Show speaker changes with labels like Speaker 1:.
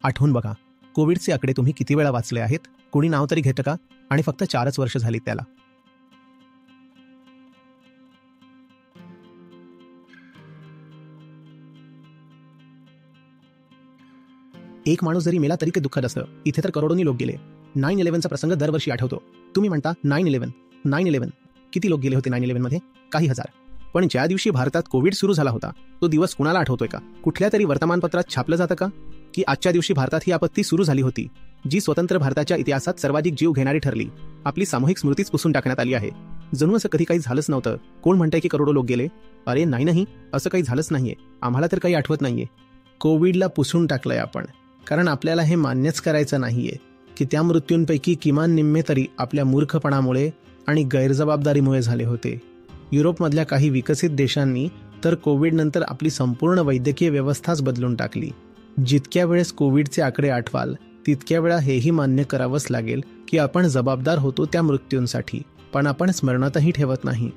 Speaker 1: आठवून बघा, कोविडचे आकडे तुम्ही किती वेळा वाचले आहेत? कोणी नाव तरी घेतं का? आणि फक्त 4च वर्ष झाली त्याला. एक माणूस जरी मेला तरी ते दुःखद असतं. इथे तर करोडोनी लोक गेले. 9/11चा प्रसंग दरवर्षी आठवतो. तुम्ही म्हणता 9/11 किती लोक गेले होते 9/11 मध्ये? काही हजार. पण ज्या दिवशी भारतात कोविड सुरू झाला होता तो दिवस कुणाला आठवतोय का? कुठल्या तरी वर्तमानपत्रात छापलं जातं का की आजच्या दिवशी भारतात ही आपत्ती सुरू झाली होती, जी स्वतंत्र भारताच्या इतिहासात सर्वाधिक जीव घेणारी ठरली? आपली सामूहिक स्मृतीच पुसून टाकण्यात आली आहे. जणू असं कधी काही झालंच नव्हतं. कोण म्हणतंय की करोडो लोक गेले? अरे नाही, असं काही झालंच नाहीये. आम्हाला तर काही आठवत नाहीये. कोविडला पुसून टाकलंय आपण, कारण आपल्याला हे मान्यच करायचं नाहीये की त्या मृत्यूंपैकी किमान निम्मे तरी आपल्या मूर्खपणामुळे आणि गैरजबाबदारीमुळे झाले होते. युरोपमधल्या काही विकसित देशांनी तर कोविडनंतर आपली संपूर्ण वैद्यकीय व्यवस्थाच बदलून टाकली. जितक्या वेळेस कोविडचे आकडे आठवाल तितक्या वेळा हेही मान्य करावंच लागेल की आपण जबाबदार होतो त्या मृत्यूंसाठी, पण आपण स्मरणातही ठेवत नाही.